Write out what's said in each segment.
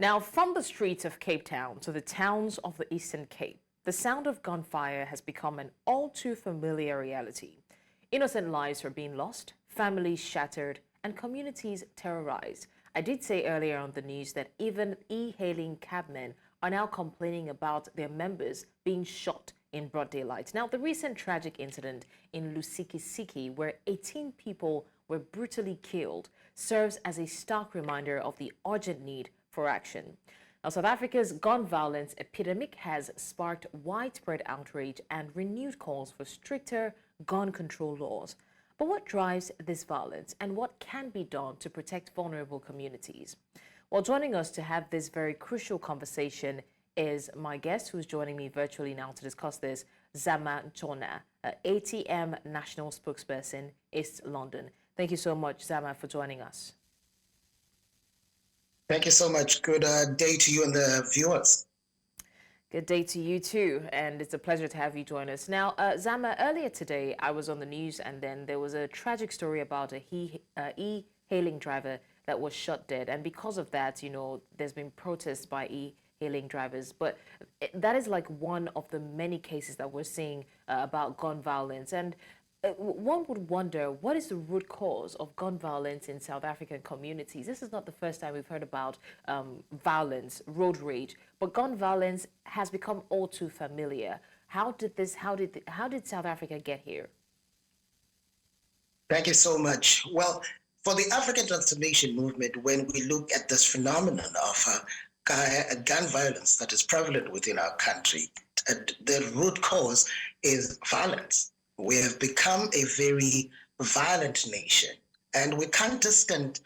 Now, from the streets of Cape Town to the towns of the Eastern Cape, the sound of gunfire has become an all too familiar reality. Innocent lives are being lost, families shattered, and communities terrorized. I did say earlier on the news that even e-hailing cabmen are now complaining about their members being shot in broad daylight. Now, the recent tragic incident in Lusikisiki, where 18 people were brutally killed, serves as a stark reminder of the urgent need for action. Now, South Africa's gun violence epidemic has sparked widespread outrage and renewed calls for stricter gun control laws. But what drives this violence and what can be done to protect vulnerable communities? Well, joining us to have this very crucial conversation is my guest who's joining me virtually now to discuss this, Zama Ntshona, ATM National Spokesperson, East London. Thank you so much, Zama, for joining us. Thank you so much. Good day to you and the viewers. Good day to you too, and it's a pleasure to have you join us. Now, Zama, earlier today I was on the news and then there was a tragic story about a e-hailing driver that was shot dead. And because of that, there's been protests by e-hailing drivers. But that is like one of the many cases that we're seeing about gun violence. And one would wonder, what is the root cause of gun violence in South African communities? This is not the first time we've heard about violence, road rage, but gun violence has become all too familiar. How did South Africa get here? Thank you so much. Well, for the African Transformation Movement, when we look at this phenomenon of gun violence that is prevalent within our country, the root cause is violence. We have become a very violent nation, and we can't distance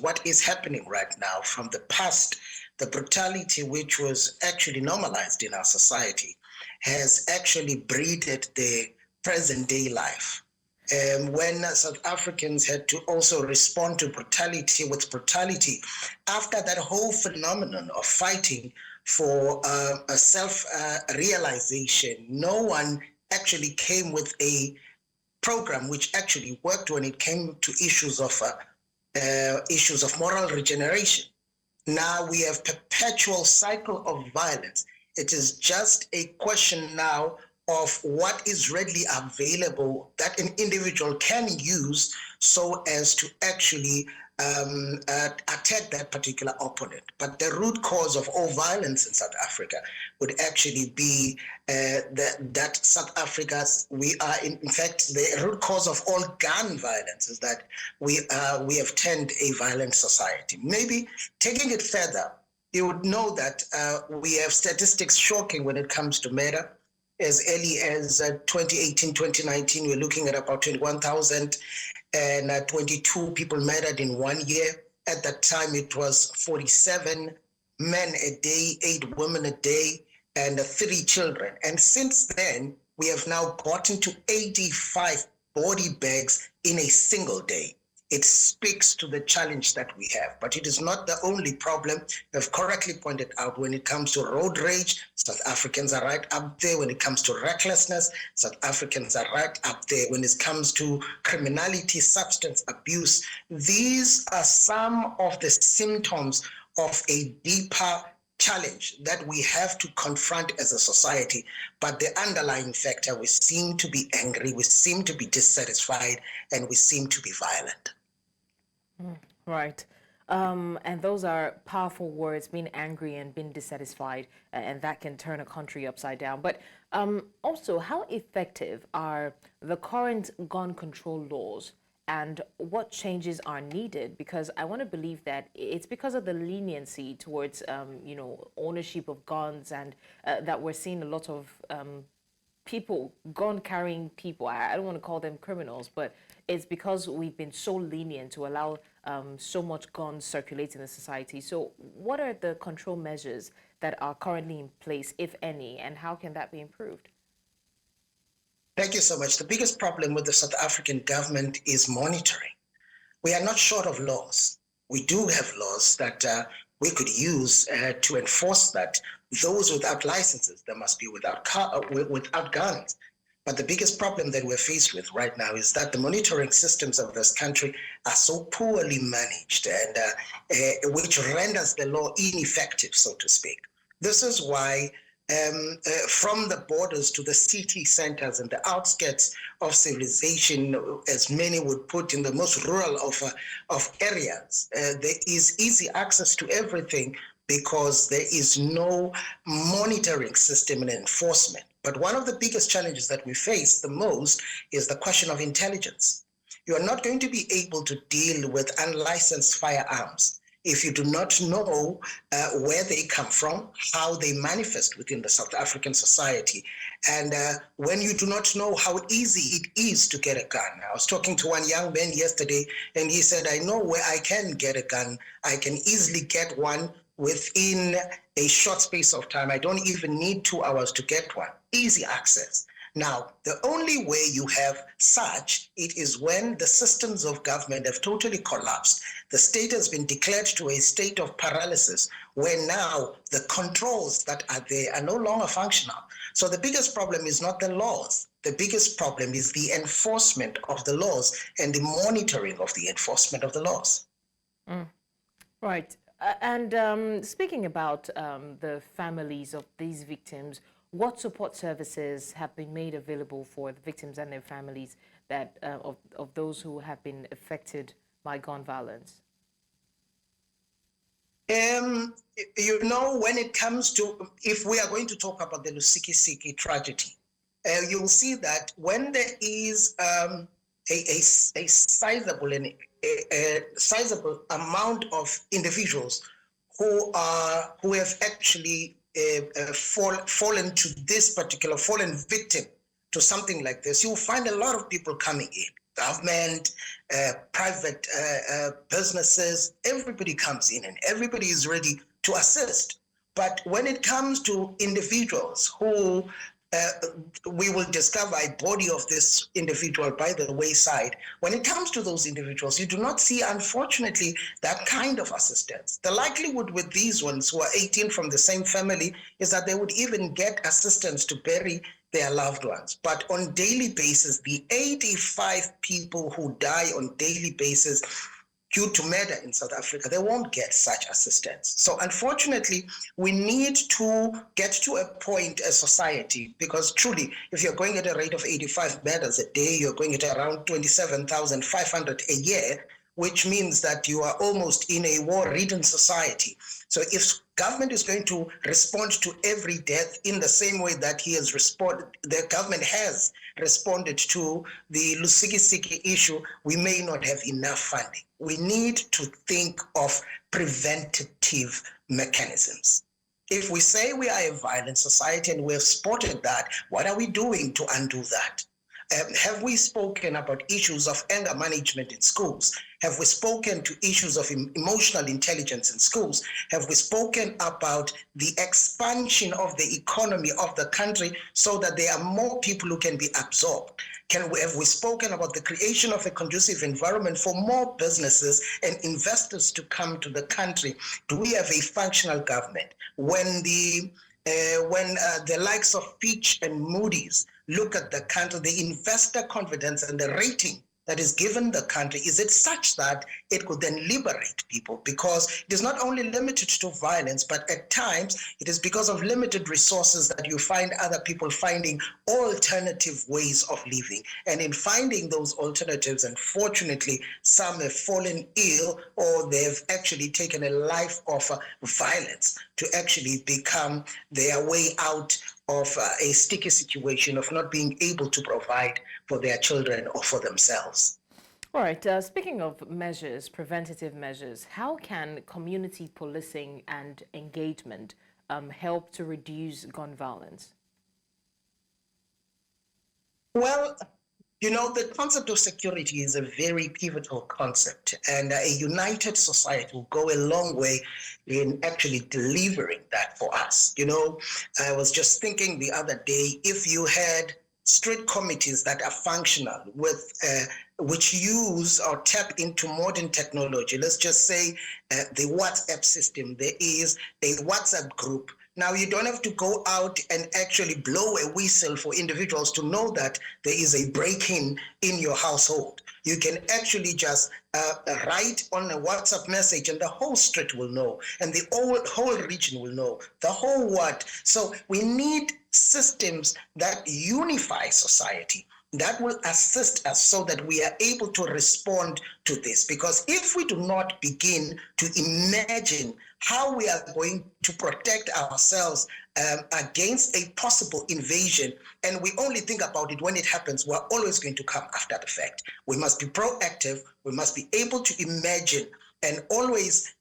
what is happening right now from the past. The brutality which was actually normalized in our society has actually breeded the present day life. When South Africans had to also respond to brutality with brutality, after that whole phenomenon of fighting for a self-realization, no one actually came with a program which actually worked when it came to issues of moral regeneration. Now we have perpetual cycle of violence. It is just a question now of what is readily available that an individual can use so as to actually attack that particular opponent. But the root cause of all violence in South Africa would actually be that South Africa, we are in fact, the root cause of all gun violence is that we have turned a violent society. Maybe taking it further, you would know that we have statistics shocking when it comes to murder. As early as 2018, 2019, we're looking at about 21,022 people murdered in 1 year. At that time, it was 47 men a day, 8 women a day, and 3 children. And since then, we have now gotten to 85 body bags in a single day. It speaks to the challenge that we have, but it is not the only problem. You have correctly pointed out when it comes to road rage, South Africans are right up there. When it comes to recklessness, South Africans are right up there. When it comes to criminality, substance abuse, these are some of the symptoms of a deeper challenge that we have to confront as a society. But the underlying factor, we seem to be angry, we seem to be dissatisfied, and we seem to be violent. Right. And those are powerful words, being angry and being dissatisfied, and that can turn a country upside down. But also, how effective are the current gun control laws and what changes are needed? Because I want to believe that it's because of the leniency towards, ownership of guns and that we're seeing a lot of people, gun-carrying people. I don't want to call them criminals, but it's because we've been so lenient to allow so much guns circulate in the society. So what are the control measures that are currently in place, if any, and how can that be improved? Thank you so much. The biggest problem with the South African government is monitoring. We are not short of laws. We do have laws that we could use to enforce that. Those without licenses, they must be without guns. But the biggest problem that we're faced with right now is that the monitoring systems of this country are so poorly managed, and which renders the law ineffective, so to speak. This is why from the borders to the city centers and the outskirts of civilization, as many would put, in the most rural of areas, there is easy access to everything because there is no monitoring system and enforcement. But one of the biggest challenges that we face the most is the question of intelligence. You are not going to be able to deal with unlicensed firearms if you do not know where they come from, how they manifest within the South African society, and when you do not know how easy it is to get a gun. I was talking to one young man yesterday, and he said, I know where I can get a gun. I can easily get one within a short space of time. I don't even need 2 hours to get one. Easy access. Now, the only way you have such, it is when the systems of government have totally collapsed. The state has been declared to a state of paralysis, where now the controls that are there are no longer functional. So the biggest problem is not the laws. The biggest problem is the enforcement of the laws and the monitoring of the enforcement of the laws. Right. And speaking about the families of these victims, what support services have been made available for the victims and their families that of those who have been affected by gun violence? You know, when it comes to, if we are going to talk about the Lusikisiki tragedy, you will see that when there is a sizable and a sizable amount of individuals who have actually fallen victim to something like this, you'll find a lot of people coming in. Government, private businesses, everybody comes in and everybody is ready to assist. But when it comes to individuals who we will discover a body of this individual by the wayside. When it comes to those individuals, you do not see, unfortunately, that kind of assistance. The likelihood with these ones who are 18 from the same family is that they would even get assistance to bury their loved ones. But on daily basis, the 85 people who die on daily basis due to murder in South Africa, they won't get such assistance. So unfortunately, we need to get to a point as society, because truly, if you're going at a rate of 85 murders a day, you're going at around 27,500 a year, which means that you are almost in a war-ridden society. So if government is going to respond to every death in the same way that the government has responded to the Lusikisiki issue, we may not have enough funding. We need to think of preventative mechanisms. If we say we are a violent society and we have spotted that, what are we doing to undo that? Have we spoken about issues of anger management in schools? Have we spoken to issues of emotional intelligence in schools? Have we spoken about the expansion of the economy of the country so that there are more people who can be absorbed? Have we spoken about the creation of a conducive environment for more businesses and investors to come to the country? Do we have a functional government? When the likes of Fitch and Moody's look at the country, the investor confidence and the rating that is given the country, is it such that it could then liberate people? Because it is not only limited to violence, but at times it is because of limited resources that you find other people finding alternative ways of living. And in finding those alternatives, unfortunately, some have fallen ill or they've actually taken a life of violence to actually become their way out of a sticky situation of not being able to provide for their children or for themselves. All right, speaking of measures, preventative measures, how can community policing and engagement help to reduce gun violence? Well, you know, the concept of security is a very pivotal concept, and a united society will go a long way in actually delivering that for us. You know, I was just thinking the other day, if you had street committees that are functional with which use or tap into modern technology, let's just say the WhatsApp system, there is a WhatsApp group Now, you don't have to go out and actually blow a whistle for individuals to know that there is a break-in in your household. You can actually just write on a WhatsApp message and the whole street will know, and the whole region will know, the whole what. So we need systems that unify society, that will assist us so that we are able to respond to this. Because if we do not begin to imagine how we are going to protect ourselves against a possible invasion, and we only think about it when it happens, we're always going to come after the fact. We must be proactive. We must be able to imagine and always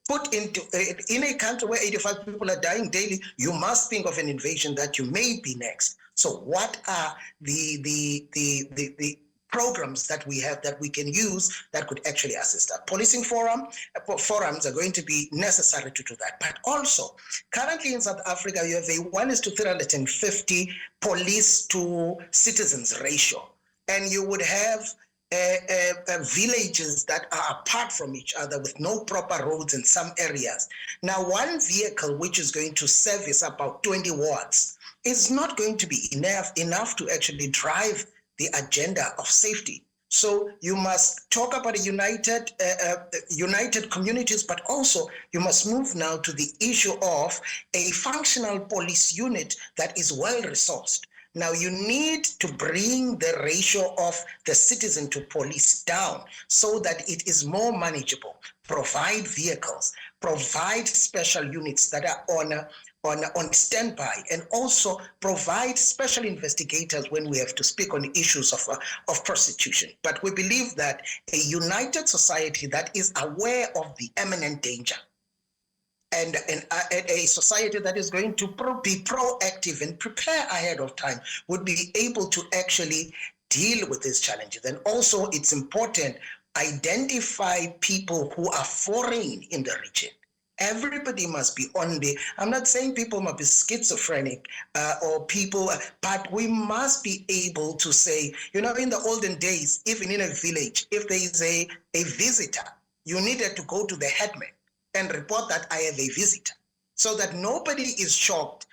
put into, in a country where 85 people are dying daily, you must think of an invasion that you may be next. So what are the programs that we have that we can use that could actually assist us? Policing forums are going to be necessary to do that. But also, currently in South Africa, you have a 1:350 police to citizens ratio. And you would have villages that are apart from each other with no proper roads in some areas. Now, one vehicle which is going to service about 20 wards is not going to be enough to actually drive the agenda of safety. So you must talk about a united communities, but also you must move now to the issue of a functional police unit that is well resourced. Now, you need to bring the ratio of the citizen to police down so that it is more manageable. Provide vehicles, provide special units that are on standby, and also provide special investigators when we have to speak on issues of prostitution. But we believe that a united society that is aware of the imminent danger, and a society that is going to be proactive and prepare ahead of time would be able to actually deal with these challenges. And also, it's important, identify people who are foreign in the region. Everybody must be on the, I'm not saying people must be schizophrenic or people, but we must be able to say, in the olden days, even in a village, if there is a visitor, you needed to go to the headman and report that I have a visitor, so that nobody is shocked.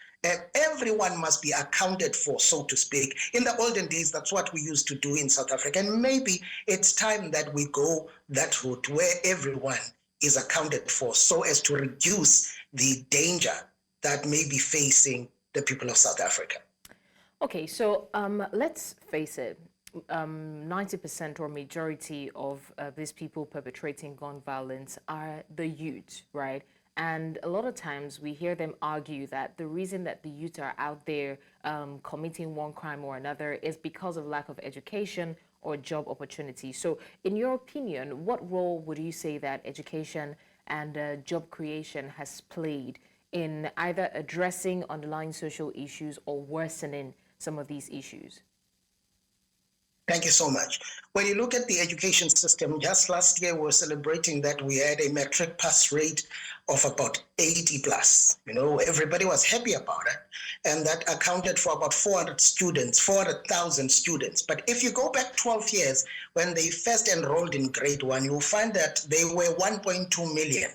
Everyone must be accounted for, so to speak. In the olden days, that's what we used to do in South Africa. And maybe it's time that we go that route where everyone is accounted for so as to reduce the danger that may be facing the people of South Africa. Okay, so let's face it. 90% or majority of these people perpetrating gun violence are the youth, right? And a lot of times we hear them argue that the reason that the youth are out there committing one crime or another is because of lack of education or job opportunities. So in your opinion, what role would you say that education and job creation has played in either addressing underlying social issues or worsening some of these issues? Thank you so much. When you look at the education system, just last year we were celebrating that we had a matric pass rate of about 80 plus. Everybody was happy about it. And that accounted for about 400,000 students. But if you go back 12 years, when they first enrolled in grade 1, you'll find that they were 1.2 million.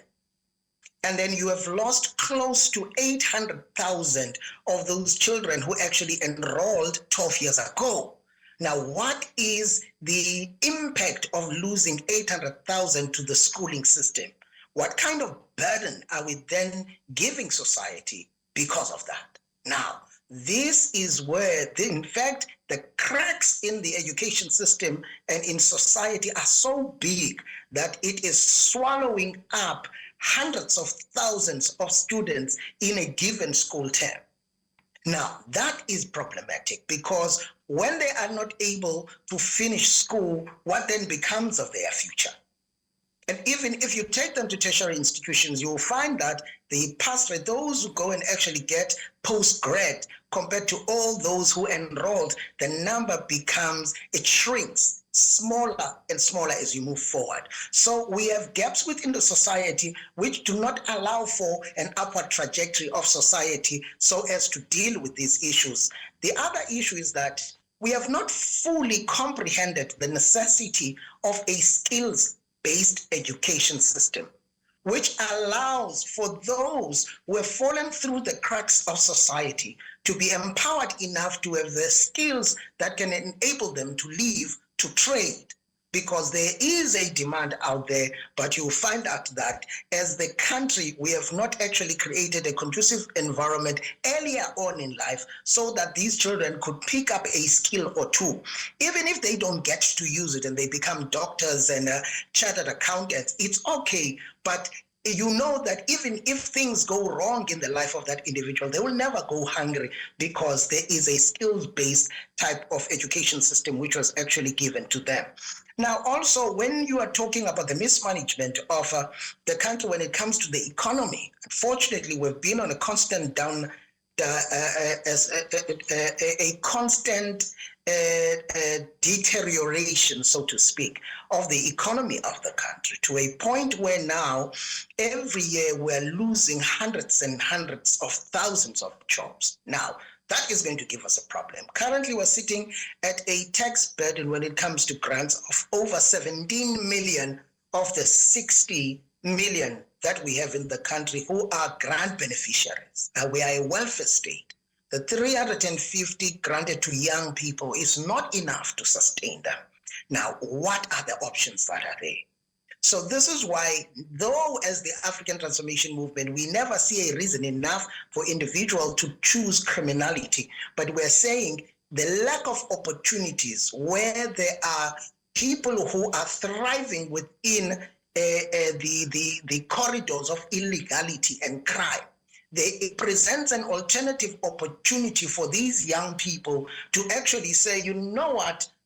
And then you have lost close to 800,000 of those children who actually enrolled 12 years ago. Now, what is the impact of losing 800,000 to the schooling system? What kind of burden are we then giving society because of that? Now, this is where, in fact, the cracks in the education system and in society are so big that it is swallowing up hundreds of thousands of students in a given school term. Now, that is problematic because when they are not able to finish school, what then becomes of their future? And even if you take them to tertiary institutions, you will find that the pass rate, those who go and actually get post-grad compared to all those who enrolled, the number it shrinks smaller and smaller as you move forward. So we have gaps within the society which do not allow for an upward trajectory of society so as to deal with these issues. The other issue is that we have not fully comprehended the necessity of a skills-based education system. which allows for those who have fallen through the cracks of society to be empowered enough to have the skills that can enable them to live, to trade. Because there is a demand out there, but you'll find out that as the country, we have not actually created a conducive environment earlier on in life so that these children could pick up a skill or two. Even if they don't get to use it and they become doctors and chartered accountants, it's okay. But you know that even if things go wrong in the life of that individual, they will never go hungry because there is a skills-based type of education system which was actually given to them. Now, also, when you are talking about the mismanagement of the country when it comes to the economy, unfortunately, we've been on a constant down, a constant deterioration, so to speak, of the economy of the country, to a point where now every year we're losing hundreds and hundreds of thousands of jobs. Now, that is going to give us a problem. Currently, we're sitting at a tax burden when it comes to grants of over 17 million of the 60 million that we have in the country who are grant beneficiaries. We are a welfare state. The 350 granted to young people is not enough to sustain them. Now, what are the options that are there? So this is why, though as the African Transformation Movement, we never see a reason enough for individuals to choose criminality, but we're saying the lack of opportunities where there are people who are thriving within the corridors of illegality and crime. It presents an alternative opportunity for these young people to actually say, you know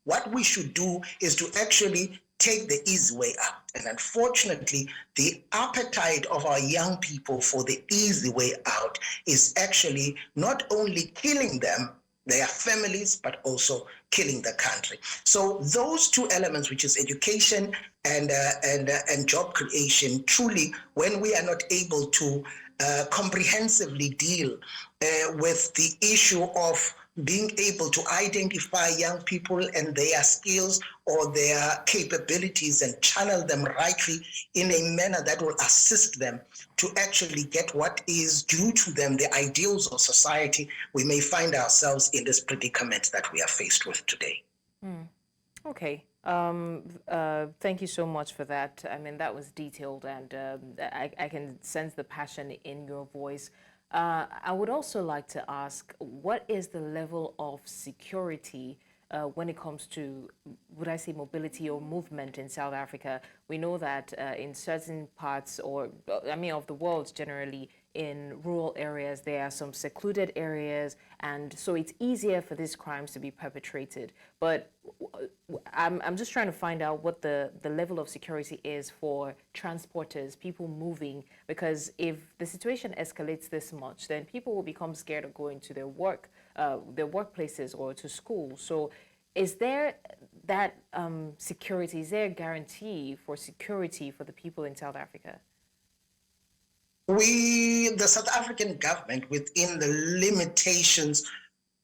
what we should do is to actually take the easy way out. And unfortunately, the appetite of our young people for the easy way out is actually not only killing them, their families, but also killing the country. So those two elements, which is education and job creation, truly, when we are not able to comprehensively deal with the issue of being able to identify young people and their skills or their capabilities and channel them rightly in a manner that will assist them to actually get what is due to them, the ideals of society, we may find ourselves in this predicament that we are faced with today. Okay. Thank you so much for that. I mean, that was detailed, and I can sense the passion in your voice. I would also like to ask, what is the level of security when it comes to, would I say, mobility or movement in South Africa? We know that in certain parts, or I mean, of the world generally, in rural areas, there are some secluded areas, and so it's easier for these crimes to be perpetrated. But I'm just trying to find out what the level of security is for transporters, people moving, because if the situation escalates this much, then people will become scared of going to their workplaces or to school. So is there that security, is there a guarantee for security for the people in South Africa? The South African government, within the limitations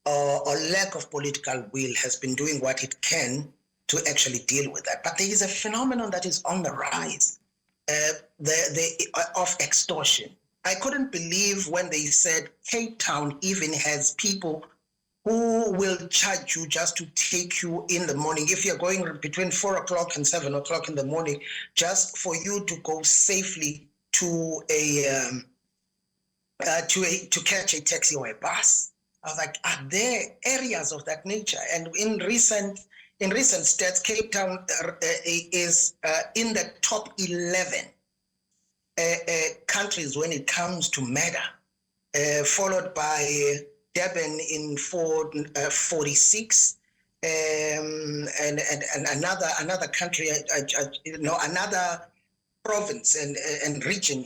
or lack of political will, has been doing what it can to actually deal with that. But there is a phenomenon that is on the rise, of extortion. I couldn't believe when they said Cape Town even has people who will charge you just to take you in the morning. If you're going between 4 o'clock and 7 o'clock in the morning, just for you to go safely to to catch a taxi or a bus. I was like, are there areas of that nature? And in recent stats, Cape Town is in the top 11 countries when it comes to murder, followed by Durban in 46, and another country, another province and region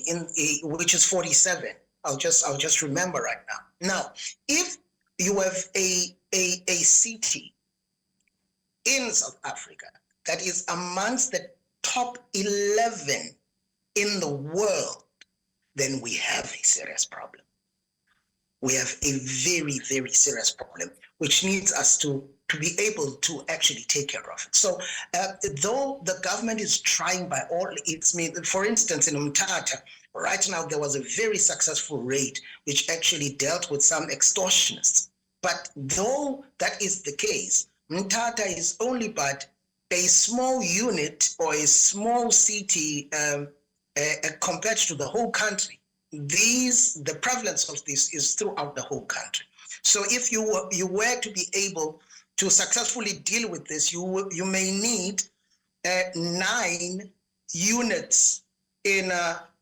which is 47. I'll just remember right now. Now, if you have a city in South Africa that is amongst the top 11 in the world, then we have a serious problem. We have a very, very serious problem, which needs us to to be able to actually take care of it. So though the government is trying by all its means, for instance, in Umtata, right now there was a very successful raid which actually dealt with some extortionists. But though that is the case, Mthatha is only but a small unit or a small city compared to the whole country. The prevalence of this is throughout the whole country. So if you were to be able to successfully deal with this, you may need 9 units in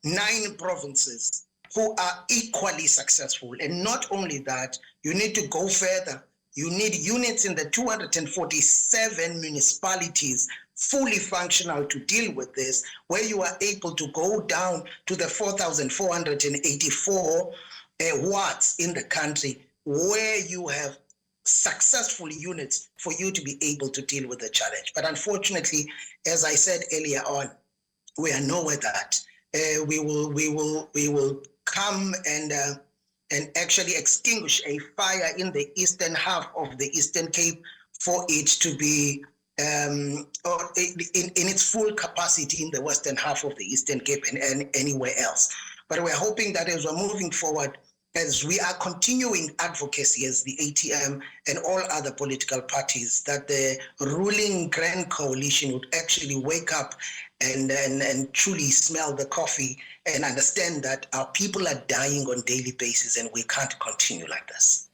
9 provinces who are equally successful. And not only that, you need to go further. You need units in the 247 municipalities fully functional to deal with this, where you are able to go down to the 4,484 wards in the country, where you have successful units for you to be able to deal with the challenge. But unfortunately, as I said earlier on, we are nowhere that. We will come and actually extinguish a fire in the eastern half of the Eastern Cape for it to be in its full capacity in the western half of the Eastern Cape and anywhere else. But we're hoping that as we're moving forward, as we are continuing advocacy as the ATM and all other political parties, that the ruling Grand Coalition would actually wake up and truly smell the coffee and understand that our people are dying on a daily basis and we can't continue like this.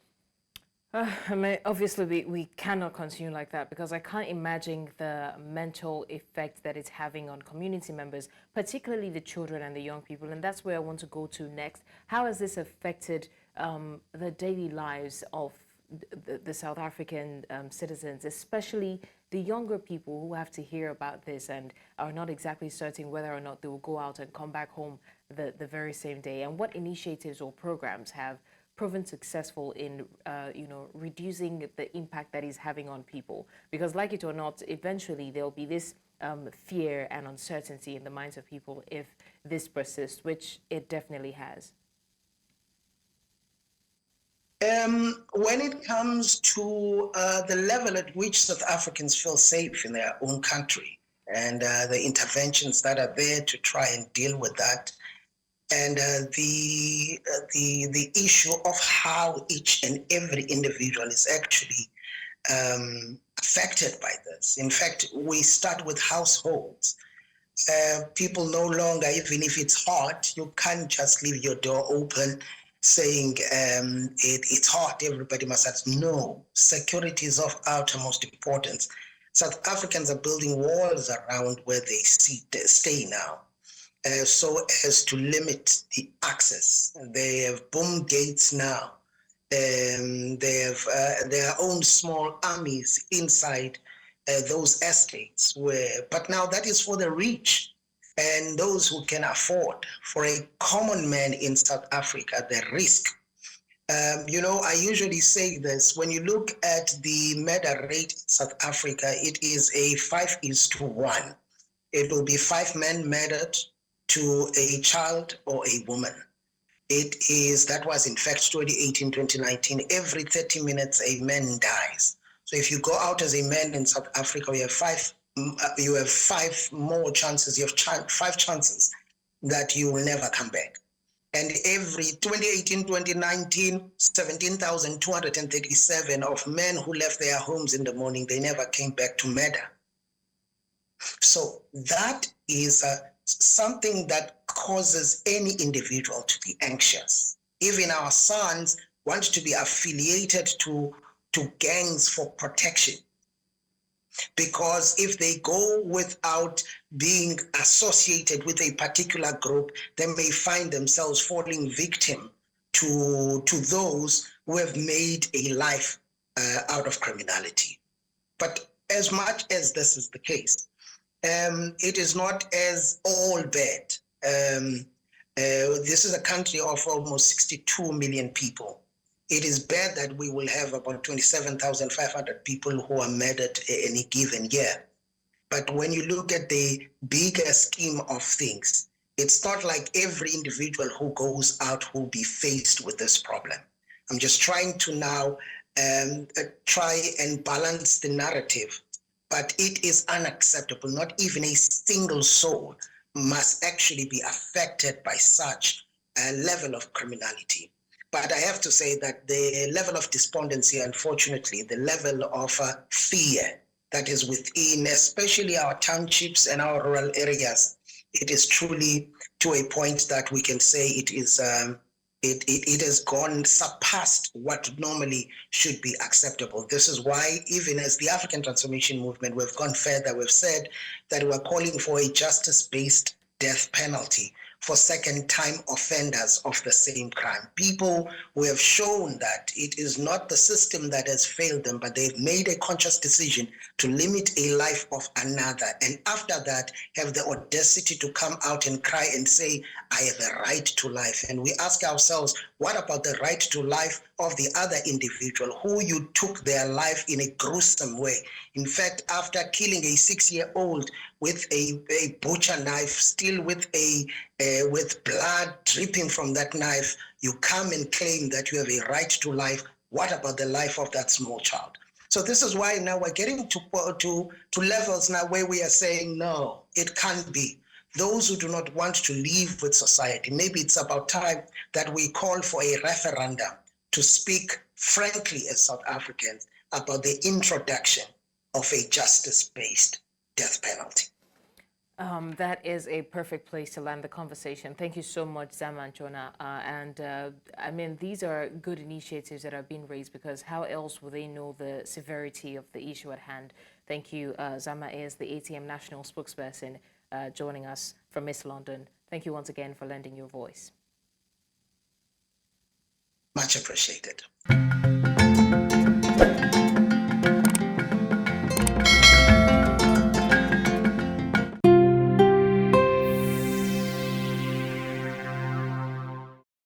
I mean, obviously, we cannot continue like that, because I can't imagine the mental effect that it's having on community members, particularly the children and the young people. And that's where I want to go to next. How has this affected the daily lives of the South African citizens, especially the younger people who have to hear about this and are not exactly certain whether or not they will go out and come back home the very same day? And what initiatives or programs have proven successful in reducing the impact that is having on people? Because like it or not, eventually there'll be this fear and uncertainty in the minds of people if this persists, which it definitely has. When it comes to the level at which South Africans feel safe in their own country and the interventions that are there to try and deal with that, and the issue of how each and every individual is actually affected by this. In fact, we start with households. People no longer, even if it's hot, you can't just leave your door open saying it's hot, everybody must have. No, security is of utmost importance. South Africans are building walls around where they stay now, so as to limit the access. They have boom gates now. They have their own small armies inside those estates. But now that is for the rich and those who can afford. For a common man in South Africa, the risk. I usually say this, when you look at the murder rate in South Africa, it is a 5:1. It will be 5 men murdered to a child or a woman. That was in fact 2018, 2019. Every 30 minutes, a man dies. So if you go out as a man in South Africa, you have 5 more chances. You have 5 chances that you will never come back. And every 2018, 2019, 17,237 of men who left their homes in the morning, they never came back to murder. So that is something that causes any individual to be anxious. Even our sons want to be affiliated to gangs for protection. Because if they go without being associated with a particular group, they may find themselves falling victim to those who have made a life out of criminality. But as much as this is the case, it is not as all bad. This is a country of almost 62 million people. It is bad that we will have about 27,500 people who are murdered any given year. But when you look at the bigger scheme of things, it's not like every individual who goes out will be faced with this problem. I'm just trying to now try and balance the narrative, but it is unacceptable. Not even a single soul must actually be affected by such a level of criminality. But I have to say that the level of despondency, unfortunately, the level of fear that is within, especially our townships and our rural areas, it is truly to a point that we can say it is it has gone surpassed what normally should be acceptable. This is why, even as the African Transformation Movement, we've gone further. We've said that we're calling for a justice-based death penalty for second-time offenders of the same crime. People who have shown that it is not the system that has failed them, but they've made a conscious decision to limit a life of another. And after that, have the audacity to come out and cry and say, I have a right to life. And we ask ourselves, what about the right to life of the other individual who you took their life in a gruesome way? In fact, after killing a 6-year-old with a butcher knife, still with with blood dripping from that knife, you come and claim that you have a right to life. What about the life of that small child? So this is why now we're getting to levels now where we are saying, no, it can't be. Those who do not want to live with society, maybe it's about time that we call for a referendum to speak frankly as South Africans about the introduction of a justice-based death penalty. That is a perfect place to land the conversation. Thank you so much, Zama Ntshona. I mean, these are good initiatives that are being raised, because how else will they know the severity of the issue at hand? Thank you. Zama is the ATM National Spokesperson, joining us from East London. Thank you once again for lending your voice. Much appreciated.